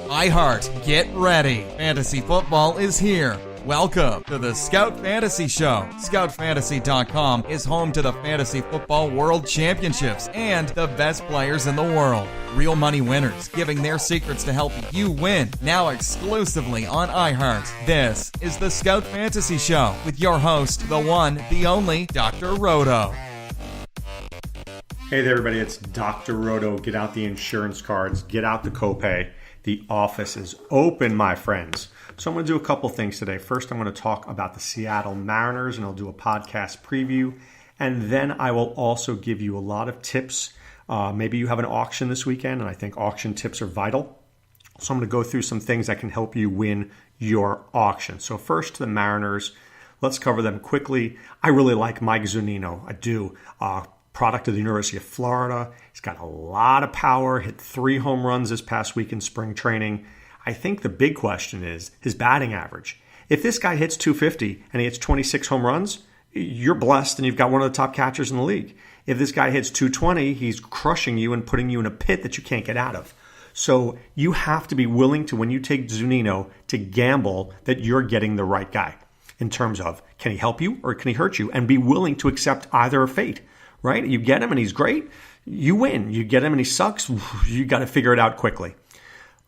iHeart, get ready. Fantasy football is here. Welcome to the Scout Fantasy Show. ScoutFantasy.com is home to the Fantasy Football World Championships and the best players in the world. Real money winners giving their secrets to help you win. Now exclusively on iHeart. This is the Scout Fantasy Show with your host, the one, the only, Dr. Roto. Hey there, everybody. It's Dr. Roto. Get out the insurance cards. Get out the copay. The office is open, my friends. So I'm going to do a couple things today. First, I'm going to talk about the Seattle Mariners, and I'll do a podcast preview. And then I will also give you a lot of tips. Maybe you have an auction this weekend, and I think auction tips are vital. So I'm going to go through some things that can help you win your auction. So first, to the Mariners. Let's cover them quickly. I really like Mike Zunino. I do. Product of the University of Florida. He's got a lot of power, hit 3 home runs this past week in spring training. I think the big question is his batting average. If this guy hits 250 and he hits 26 home runs, you're blessed and you've got one of the top catchers in the league. If this guy hits 220, he's crushing you and putting you in a pit that you can't get out of. So you have to be willing to, when you take Zunino, to gamble that you're getting the right guy in terms of, can he help you or can he hurt you? And be willing to accept either fate. Right? You get him and he's great, you win. You get him and he sucks, you got to figure it out quickly.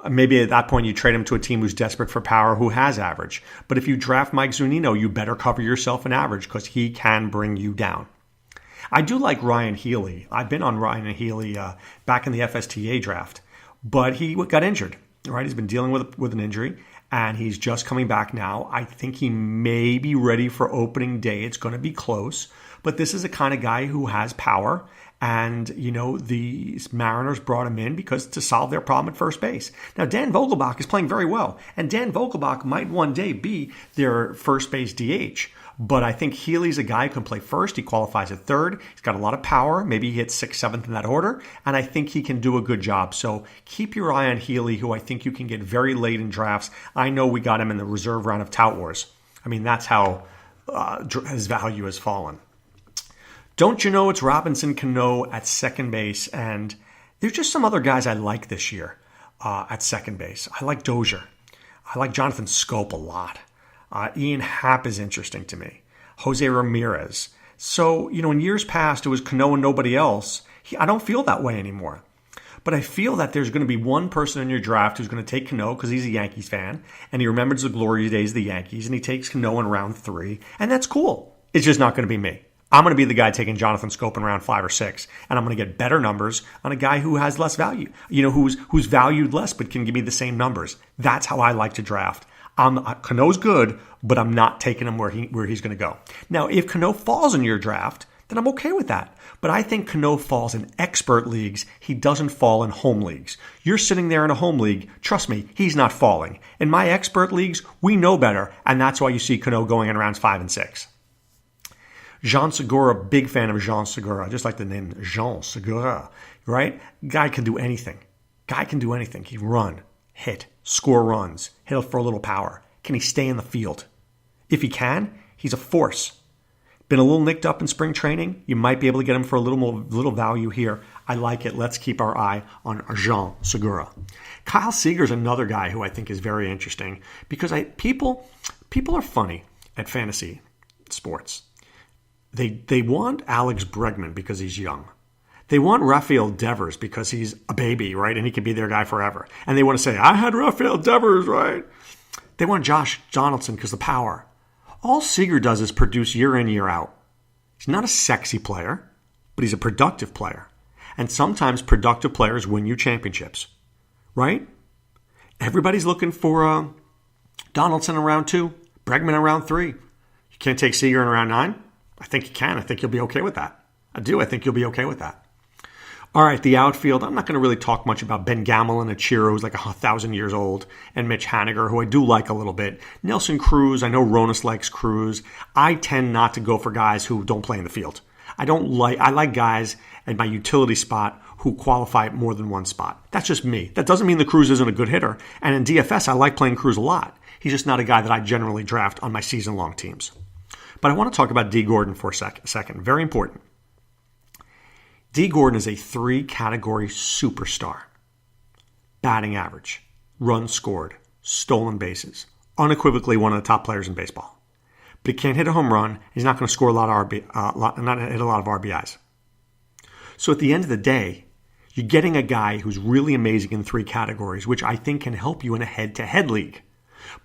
Maybe at that point you trade him to a team who's desperate for power, who has average. But if you draft Mike Zunino, you better cover yourself in average because he can bring you down. I do like Ryan Healy. I've been on Ryan Healy back in the FSTA draft, but he got injured. Right? He's been dealing with an injury. And he's just coming back now. I think he may be ready for opening day. It's going to be close. But this is a kind of guy who has power. And, the Mariners brought him in because to solve their problem at first base. Now, Dan Vogelbach is playing very well. And Dan Vogelbach might one day be their first base DH. But I think Healy's a guy who can play first. He qualifies at third. He's got a lot of power. Maybe he hits 6th, 7th in that order. And I think he can do a good job. So keep your eye on Healy, who I think you can get very late in drafts. I know we got him in the reserve round of Tout Wars. I mean, that's how his value has fallen. Don't you know it's Robinson Cano at second base? And there's just some other guys I like this year at second base. I like Dozier. I like Jonathan Scope a lot. Ian Happ is interesting to me. Jose Ramirez. So, in years past, it was Cano and nobody else. I don't feel that way anymore. But I feel that there's going to be one person in your draft who's going to take Cano because he's a Yankees fan, and he remembers the glory days of the Yankees, and he takes Cano in round 3, and that's cool. It's just not going to be me. I'm going to be the guy taking Jonathan Scope in round 5 or 6, and I'm going to get better numbers on a guy who has less value, who's valued less but can give me the same numbers. That's how I like to draft. Cano's good, but I'm not taking him where he's going to go. Now, if Cano falls in your draft, then I'm okay with that. But I think Cano falls in expert leagues. He doesn't fall in home leagues. You're sitting there in a home league. Trust me, he's not falling. In my expert leagues, we know better, and that's why you see Cano going in rounds 5 and 6. Jean Segura, big fan of Jean Segura. I just like the name Jean Segura, right? Guy can do anything. He can run, hit, score runs, hit for a little power. Can he stay in the field? If he can, he's a force. Been a little nicked up in spring training. You might be able to get him for a little value here. I like it. Let's keep our eye on Jean Segura. Kyle Seager's another guy who I think is very interesting because people are funny at fantasy sports. They want Alex Bregman because he's young. They want Rafael Devers because he's a baby, right? And he can be their guy forever. And they want to say, I had Rafael Devers, right? They want Josh Donaldson because of the power. All Seager does is produce year in, year out. He's not a sexy player, but he's a productive player. And sometimes productive players win you championships, right? Everybody's looking for Donaldson in round 2, Bregman in round 3. You can't take Seager in round 9? I think you can. I think you'll be okay with that. I do. I think you'll be okay with that. All right, the outfield. I'm not going to really talk much about Ben Gamel and Ichiro, who's like 1,000 years old, and Mitch Haniger, who I do like a little bit. Nelson Cruz. I know Ronas likes Cruz. I tend not to go for guys who don't play in the field. I like guys at my utility spot who qualify at more than one spot. That's just me. That doesn't mean the Cruz isn't a good hitter. And in DFS, I like playing Cruz a lot. He's just not a guy that I generally draft on my season-long teams. But I want to talk about D. Gordon for a second. Very important. D. Gordon is a 3-category superstar. batting average, runs scored, stolen bases. Unequivocally one of the top players in baseball. But he can't hit a home run. He's not going to score not hit a lot of RBIs. So at the end of the day, you're getting a guy who's really amazing in 3 categories, which I think can help you in a head-to-head league.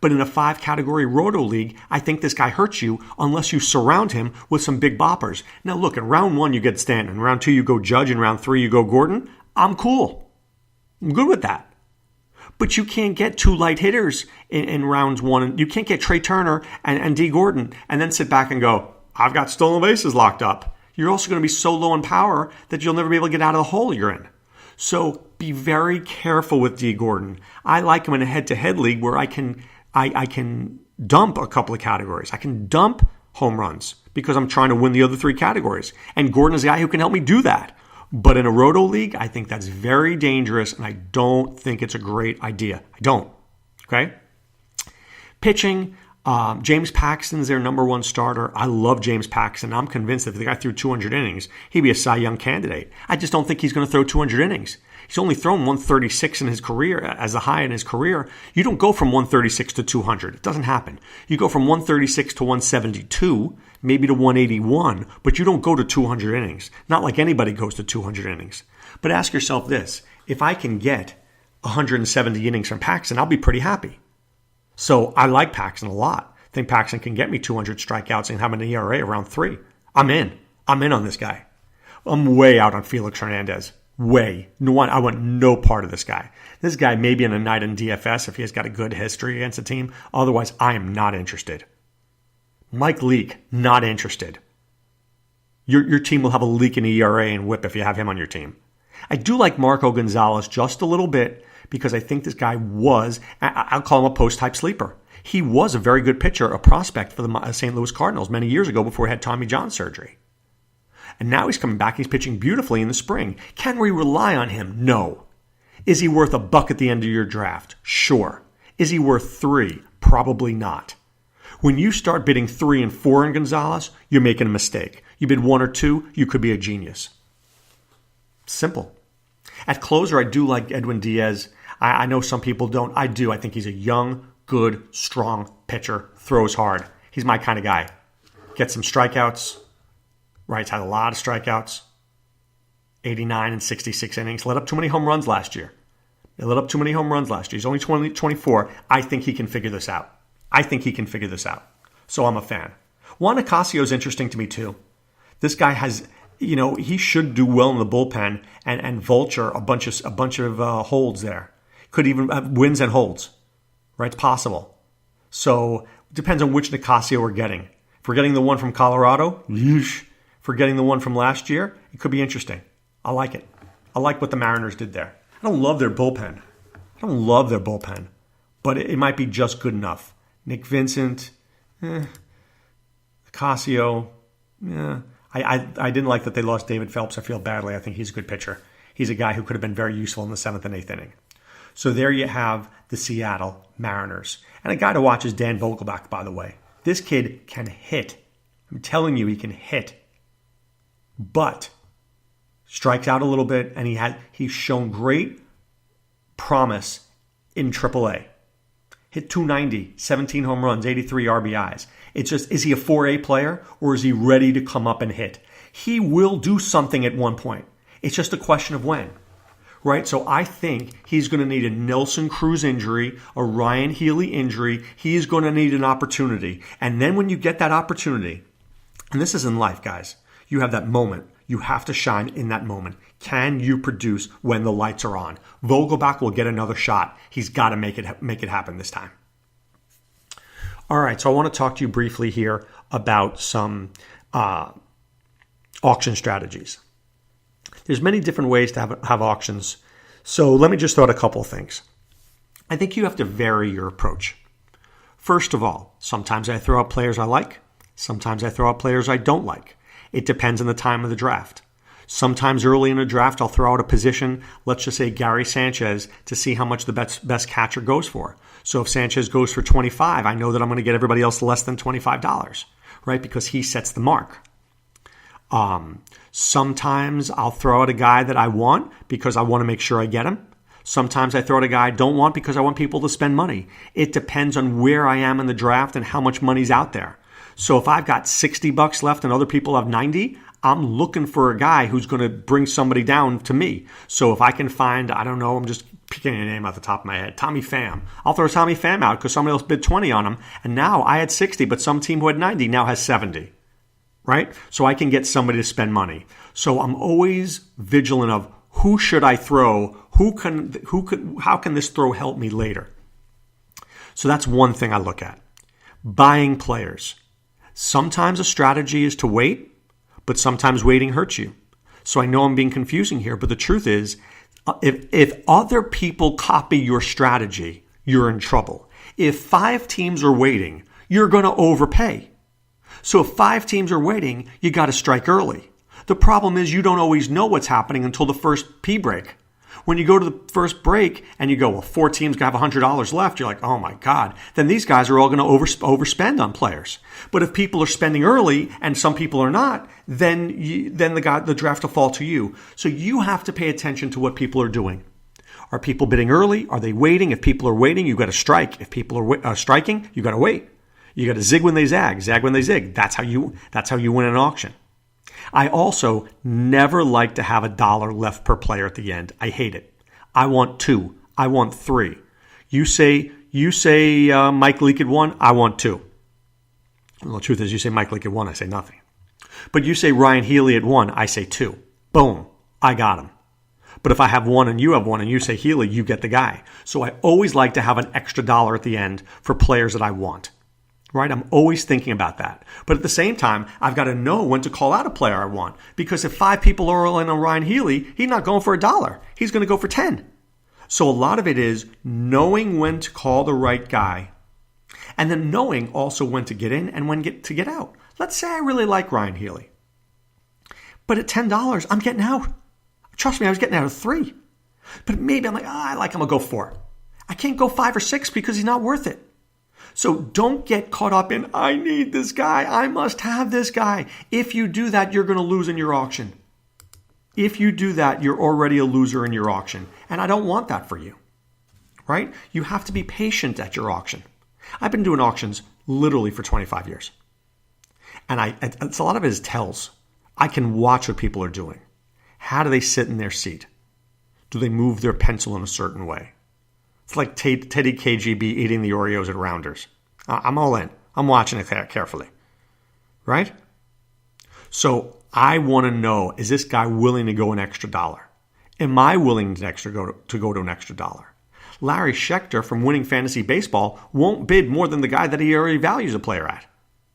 But in a 5-category Roto league, I think this guy hurts you unless you surround him with some big boppers. Now look, in round 1 you get Stanton. In round 2 you go Judge. In round 3 you go Gordon. I'm cool. I'm good with that. But you can't get 2 light hitters in rounds 1. You can't get Trey Turner and D. Gordon and then sit back and go, I've got stolen bases locked up. You're also going to be so low in power that you'll never be able to get out of the hole you're in. So be very careful with D. Gordon. I like him in a head-to-head league where I can dump a couple of categories. I can dump home runs because I'm trying to win the other 3 categories. And Gordon is a guy who can help me do that. But in a Roto league, I think that's very dangerous, and I don't think it's a great idea. I don't. Okay? Pitching, James Paxton's their number 1 starter. I love James Paxton. I'm convinced that if the guy threw 200 innings, he'd be a Cy Young candidate. I just don't think he's going to throw 200 innings. He's only thrown 136 in his career, as the high in his career. You don't go from 136 to 200. It doesn't happen. You go from 136 to 172, maybe to 181, but you don't go to 200 innings. Not like anybody goes to 200 innings. But ask yourself this. If I can get 170 innings from Paxton, I'll be pretty happy. So I like Paxton a lot. I think Paxton can get me 200 strikeouts and have an ERA around 3. I'm in. I'm in on this guy. I'm way out on Felix Hernandez. Way. No, I want no part of this guy. This guy may be in a night in DFS if he has got a good history against a team. Otherwise, I am not interested. Mike Leake, not interested. Your team will have a leak in ERA and whip if you have him on your team. I do like Marco Gonzalez just a little bit because I think this guy was, I'll call him a post-type sleeper. He was a very good pitcher, a prospect for the St. Louis Cardinals many years ago before he had Tommy John surgery. And now he's coming back. He's pitching beautifully in the spring. Can we rely on him? No. Is he worth $1 at the end of your draft? Sure. Is he worth 3? Probably not. When you start bidding 3 and 4 in Gonzalez, you're making a mistake. You bid 1 or 2, you could be a genius. Simple. At closer, I do like Edwin Diaz. I know some people don't. I do. I think he's a young, good, strong pitcher. Throws hard. He's my kind of guy. Gets some strikeouts. Right, had a lot of strikeouts. 89 and 66 innings. Let up too many home runs last year. He's only 24. I think he can figure this out. So I'm a fan. Juan Nicasio is interesting to me too. This guy has, he should do well in the bullpen and vulture a bunch of holds there. Could even have wins and holds. Right, it's possible. So it depends on which Nicasio we're getting. If we're getting the one from Colorado, yeesh. For getting the one from last year, it could be interesting. I like it. I like what the Mariners did there. I don't love their bullpen, but it might be just good enough. Nick Vincent, Casio, I didn't like that they lost David Phelps. I feel badly. I think he's a good pitcher. He's a guy who could have been very useful in the 7th and 8th inning. So there you have the Seattle Mariners. And a guy to watch is Dan Vogelbach, by the way. This kid can hit. I'm telling you, he can hit. But strikes out a little bit, and he's shown great promise in AAA. Hit 290, 17 home runs, 83 RBIs. It's just, is he a 4A player, or is he ready to come up and hit? He will do something at one point. It's just a question of when. Right? So I think he's going to need a Nelson Cruz injury, a Ryan Healy injury. He's going to need an opportunity. And then when you get that opportunity, and this is in life, guys, you have that moment. You have to shine in that moment. Can you produce when the lights are on? Vogelbach will get another shot. He's got to make it happen this time. All right, so I want to talk to you briefly here about some auction strategies. There's many different ways to have auctions. So let me just throw out a couple of things. I think you have to vary your approach. First of all, sometimes I throw out players I like. Sometimes I throw out players I don't like. It depends on the time of the draft. Sometimes early in a draft, I'll throw out a position, let's just say Gary Sanchez, to see how much the best catcher goes for. So if Sanchez goes for $25, I know that I'm going to get everybody else less than $25, right? Because he sets the mark. Sometimes I'll throw out a guy that I want because I want to make sure I get him. Sometimes I throw out a guy I don't want because I want people to spend money. It depends on where I am in the draft and how much money's out there. So if I've got $60 left and other people have 90, I'm looking for a guy who's going to bring somebody down to me. So if I can find, I don't know, I'm just picking a name off the top of my head, Tommy Pham. I'll throw Tommy Pham out because somebody else bid 20 on him. And now I had 60, but some team who had 90 now has 70. Right? So I can get somebody to spend money. So I'm always vigilant of who should I throw? How can this throw help me later? So that's one thing I look at. Buying players. Sometimes a strategy is to wait, but sometimes waiting hurts you. So I know I'm being confusing here, but the truth is, if other people copy your strategy, you're in trouble. If 5 teams are waiting, you're going to overpay. So if 5 teams are waiting, you got to strike early. The problem is you don't always know what's happening until the first pee break. When you go to the first break and you go, well, 4 teams have $100 left, you're like, oh my God, then these guys are all going to overspend on players. But if people are spending early and some people are not, then the draft will fall to you. So you have to pay attention to what people are doing. Are people bidding early? Are they waiting? If people are waiting, you've got to strike. If people are striking, you've got to wait. You got to zig when they zag when they zig. That's how you win an auction. I also never like to have $1 left per player at the end. I hate it. I want 2. I want 3. You say Mike Leake at 1. I want 2. Well, the truth is, you say Mike Leake at 1. I say nothing. But you say Ryan Healy at 1. I say 2. Boom. I got him. But if I have 1 and you have 1 and you say Healy, you get the guy. So I always like to have an extra $1 at the end for players that I want. Right? I'm always thinking about that. But at the same time, I've got to know when to call out a player I want. Because if 5 people are all in on Ryan Healy, he's not going for $1. He's going to go for 10. So a lot of it is knowing when to call the right guy. And then knowing also when to get in and when to get out. Let's say I really like Ryan Healy. But at $10, I'm getting out. Trust me, I was getting out of 3. But maybe I'm like, I like him, I'll go 4. I can't go 5 or 6 because he's not worth it. So don't get caught up in, I need this guy. I must have this guy. If you do that, you're going to lose in your auction. If you do that, you're already a loser in your auction. And I don't want that for you. Right? You have to be patient at your auction. I've been doing auctions literally for 25 years. And it's a lot of it is tells. I can watch what people are doing. How do they sit in their seat? Do they move their pencil in a certain way? It's like Teddy KGB eating the Oreos at Rounders. I'm all in. I'm watching it carefully. Right? So I want to know, is this guy willing to go an extra $1? Am I willing to go to an extra $1? Larry Schechter from Winning Fantasy Baseball won't bid more than the guy that he already values a player at.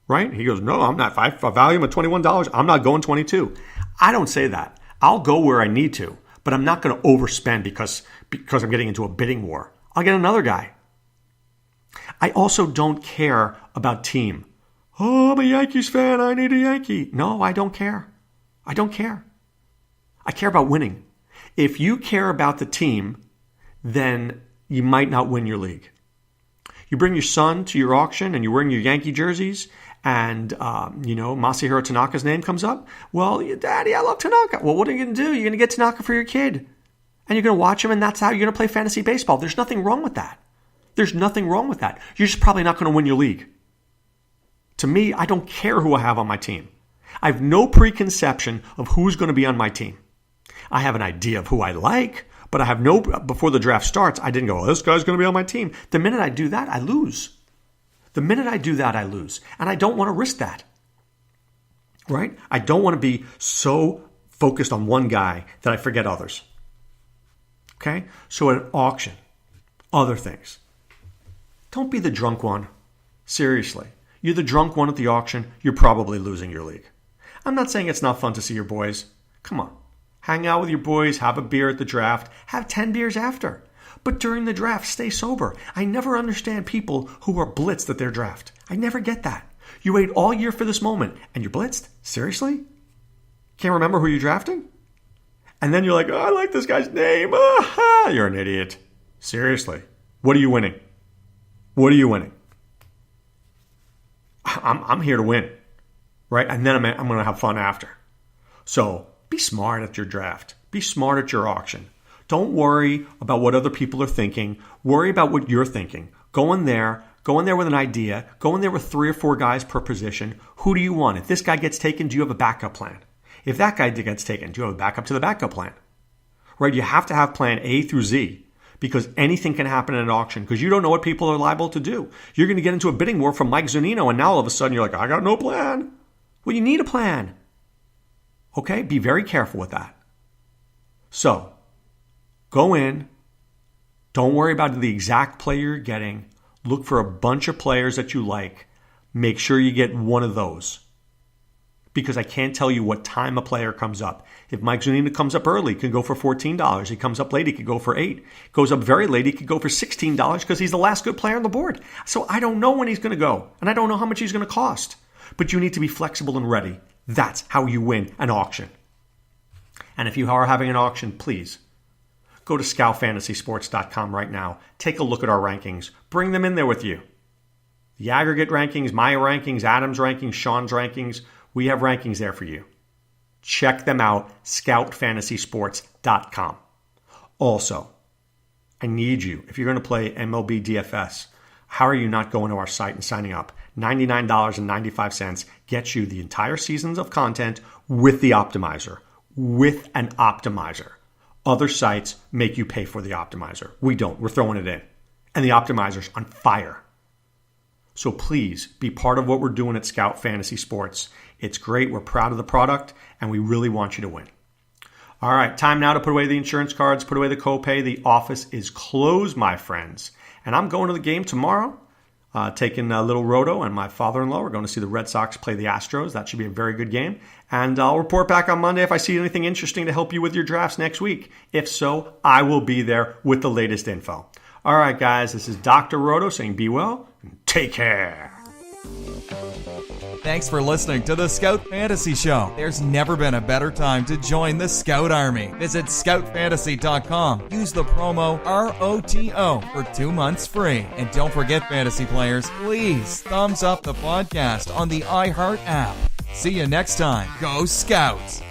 Right? He goes, no, I'm not. If I value him at $21, I'm not going 22. I don't say that. I'll go where I need to, but I'm not going to overspend because I'm getting into a bidding war. I'll get another guy. I also don't care about team. Oh, I'm a Yankees fan. I need a Yankee. No, I don't care. I don't care. I care about winning. If you care about the team, then you might not win your league. You bring your son to your auction and you're wearing your Yankee jerseys and, Masahiro Tanaka's name comes up. Well, Daddy, I love Tanaka. Well, what are you going to do? You're going to get Tanaka for your kid. And you're going to watch him, and that's how you're going to play fantasy baseball. There's nothing wrong with that. There's nothing wrong with that. You're just probably not going to win your league. To me, I don't care who I have on my team. I have no preconception of who's going to be on my team. I have an idea of who I like, but I have before the draft starts, I didn't go, oh, this guy's going to be on my team. The minute I do that, I lose. The minute I do that, I lose. And I don't want to risk that. Right? I don't want to be so focused on one guy that I forget others. Okay? So at an auction, other things. Don't be the drunk one. Seriously. You're the drunk one at the auction, you're probably losing your league. I'm not saying it's not fun to see your boys. Come on. Hang out with your boys, have a beer at the draft, have 10 beers after. But during the draft, stay sober. I never understand people who are blitzed at their draft. I never get that. You wait all year for this moment, and you're blitzed? Seriously? Can't remember who you're drafting? And then you're like, oh, I like this guy's name. Ah, you're an idiot. Seriously. What are you winning? What are you winning? I'm here to win. Right? And then I'm going to have fun after. So be smart at your draft. Be smart at your auction. Don't worry about what other people are thinking. Worry about what you're thinking. Go in there with an idea. Go in there with 3 or 4 guys per position. Who do you want? If this guy gets taken, do you have a backup plan? If that guy gets taken, do you have a backup to the backup plan? Right? You have to have plan A through Z because anything can happen in an auction because you don't know what people are liable to do. You're going to get into a bidding war from Mike Zunino and now all of a sudden you're like, I got no plan. Well, you need a plan. Okay? Be very careful with that. So, go in. Don't worry about the exact player you're getting. Look for a bunch of players that you like. Make sure you get one of those. Because I can't tell you what time a player comes up. If Mike Zunino comes up early, he can go for $14. He comes up late, he could go for $8. Goes up very late, he could go for $16 because he's the last good player on the board. So I don't know when he's going to go. And I don't know how much he's going to cost. But you need to be flexible and ready. That's how you win an auction. And if you are having an auction, please go to scoutfantasysports.com right now. Take a look at our rankings. Bring them in there with you. The aggregate rankings, my rankings, Adam's rankings, Sean's rankings. We have rankings there for you. Check them out, scoutfantasysports.com. Also, I need you, if you're going to play MLB DFS, how are you not going to our site and signing up? $99.95 gets you the entire seasons of content with the optimizer. With an optimizer. Other sites make you pay for the optimizer. We don't. We're throwing it in. And the optimizer's on fire. So please be part of what we're doing at Scout Fantasy Sports. It's great. We're proud of the product, and we really want you to win. All right, time now to put away the insurance cards, put away the copay. The office is closed, my friends. And I'm going to the game tomorrow, taking a little Roto and my father-in-law. We're going to see the Red Sox play the Astros. That should be a very good game. And I'll report back on Monday if I see anything interesting to help you with your drafts next week. If so, I will be there with the latest info. All right, guys, this is Dr. Roto saying be well and take care. Thanks for listening to the Scout Fantasy Show. There's never been a better time to join the Scout Army. Visit scoutfantasy.com. Use the promo ROTO for 2 months free. And don't forget, fantasy players, please thumbs up the podcast on the iHeart app. See you next time. Go Scouts!